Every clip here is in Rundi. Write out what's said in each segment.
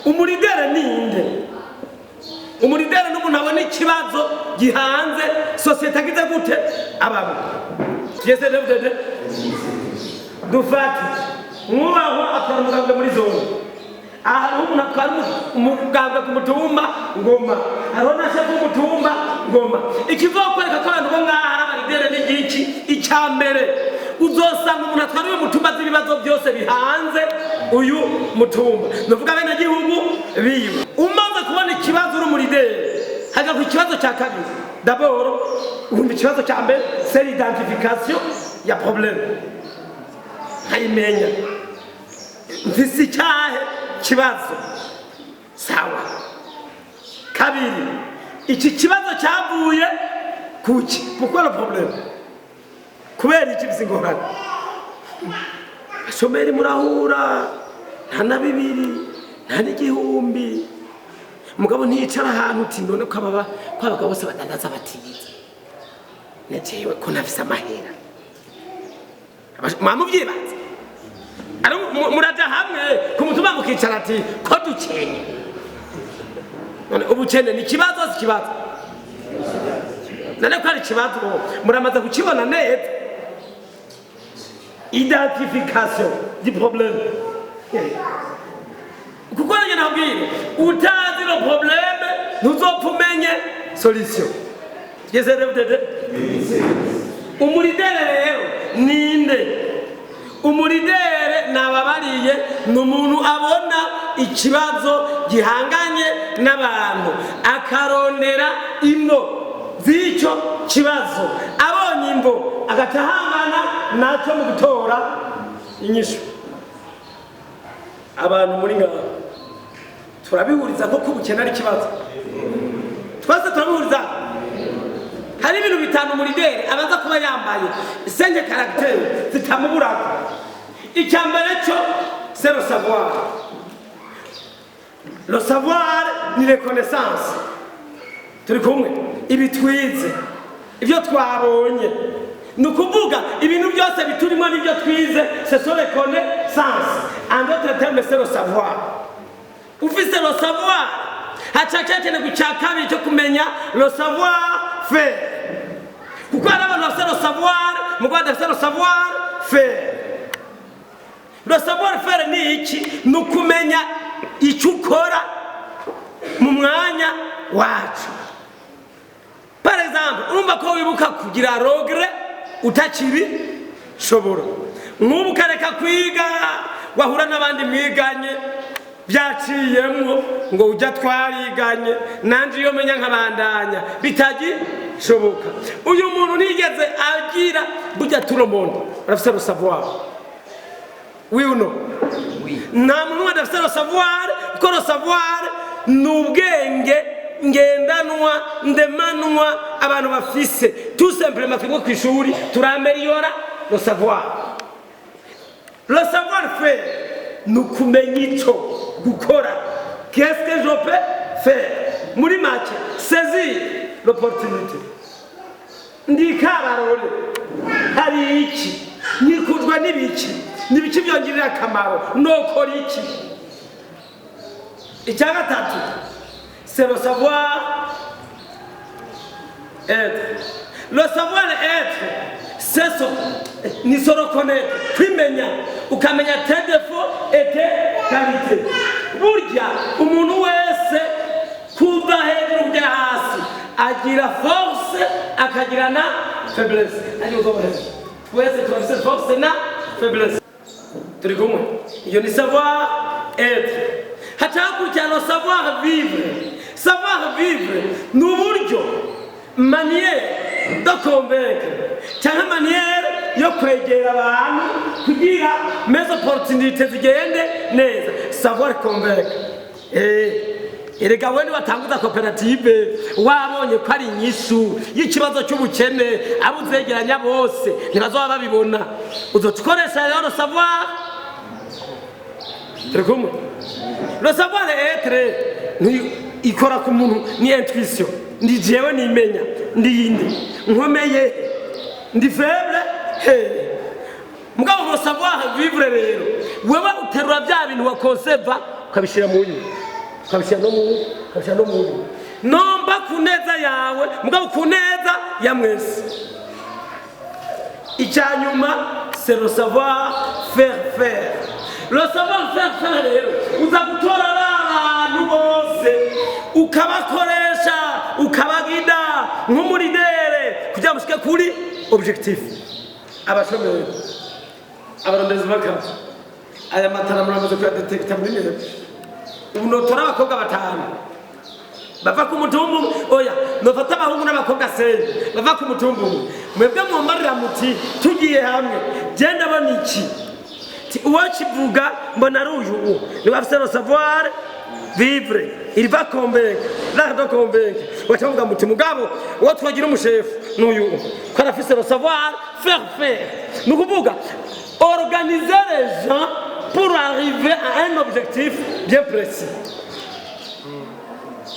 umuridere ninde? Umuridere n'umuntu abona ikibazo gihanze sosiyete agize gute ababo. Yese devde dufati mwubaho akora umuganga muri zone. Aha umuntu akora umuganga ku mutumba ngoma. Arona shefu umutumba ngoma. Ikizokwereka ko abantu bo ngaha abaridere n'igiki icyambere. Uzosanga umuntu atwara uyu mutumba z'ibibazo byose bihanze uyu mutumba. Nuvuga bene gihugu biwe. Umaze kubona ikibazo uri muridere haga ku kibazo cya kabiri. D'abord, ubundi ikibazo cya mbere c'est l'identification ya problème. Hayimenya. Mfise icyahe kibazo. Sawa. Kabiri, iki kibazo cyavuye kuki? Pourquoi le problème? Kubera iki bizingorana? Ashomeri murahura nta na bibiri nta n'igihumbi. Mugabo ntiyicara ahantu uti none ko abagabo bose badandaza batiyize. Nejewe ko nafise amahera. Mwamuvyibaza? Ari muraja hamwe ku mutumba mukicara ati ko dukenye. None ubukene ni kibazo kibazo. None ko ari kibazo muramaze kukibona neza. Identification du problème. Kuko njye nabwire utazi le problème ntuzopfumenye solution. Yese devde umuridere rero ninde? Umuridere nababariye n'umuntu abona ikibazo gihanganye n'abantu akarondera imbo z'icyo kibazo abonye imbo agatahangana nacyo mu gutora inyishu. Abantu muri ngaha turabihuriza ko kubukena ari kibazo. Twase turabihuriza. Hari ibintu bitanu muridere abaza kuba yambaye senge caractère zitamuburako. Icyambere cyo c'est le savoir. Le savoir ni reconnaissance. Turi kumwe ibitwize ibyo twabonye nukuvuga ibintu byose biturimo n'ibyo twize c'est sur les connaissances. En d'autres termes c'est le savoir. Ufise le savoir hacakene gucyakabiri cyo kumenya le savoir faire. Kuko abantu bafite le savoir mu Rwanda bafite le savoir faire. Le savoir faire ni iki? Nukumenya icyo ukora mu mwanya wacu. Par exemple urumva ko wibuka kugira regret utakibi shobora. Nk'ubu kareka kwiga wahura n'abandi mwiganye byaciyemwo ngo ujya twariganye nanje iyo menya nkabandanya bitagi shoboka. Uyu muntu nigeze agira burya tout le monde afite le savoir. Oui ou non? Oui. Nta muntu adafite le savoir ko le savoir n'ubwenge ngendanwa ndemanwa abantu bafise tout simplement twebwe ku ishuri turameliora le savoir. Le savoir faire nukumenya ico gukora. Qu'est-ce que je peux faire? Muri make saisir l'opportunité. Ndikabarole hari iki nikuzwa n'ibiki n'ibiki byongirira akamaro nokora iki. Icya gatatu c'est le savoir être. Le savoir être c'est ça ni se reconnaître kwimenya ukamenya tes défauts et tes qualités. Burya umuntu wese kuva hejuru kugera hasi agira force akagira na faiblesse. Wese turafise force na faiblesse. Turi kumwe iyo ni savoir être. Hatakurya no savoir vivre. Savoir vivre n'uburyo manière de convaincre cyangwa manière yo kwegera abantu kugira mes opportunités zigende neza. Savoir convaincre. Erega wewe watanguza koperative wabonye ko ari inyishu y'ikibazo cy'ubukene abuzegeranya bose ntibazoba babibona. Uzotukoresha rero savoir. Trekomo. Le savoir être ni ikora ku muntu ni intuition. Ndi jewe nimenya ndi inde nkomeye ndi faible mugabo ngo savoir vivre rero wewe uterura bya bintu wa conserva ukabishira mu nyuma ukabishira no mu nomba kuneza yawe mugabo kuneza ya mwese icyanyuma c'est le savoir faire le savoir faire rero uza gutora abantu bose ukabakoresha ukabagida nk'umuridere kugira mushike kuri objectif abashomeri abarondezi bakazi aya matara muramaze kuyadetekta muri nebe ubu notora abakobwa batanu bava ku mutumbu oya nofata abahungu n'abakobwa senye bava ku mutumbu mwebwe mumbarira muti tugiye hamwe genda boniki uwakivuga mbona ari uyu ni bafite no savoir vivre il va convaincre l'art de convaincre wachavuga muti mugabo uwo twagira umushefu n'uyu ko arafite no savoir faire nukuvuga organiser les gens pour arriver à un objectif bien précis.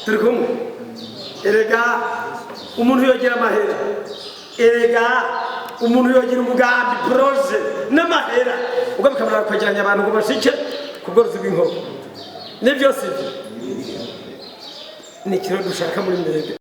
Turkum erega umuntu yogira amahera erega umuntu yogira umugambi projet n'amahera ubwo bikamara kwegeranya abantu ngo bashike kubworozi bw'inkoko nibyo sivyo ni kiro dushaka muri mwebwe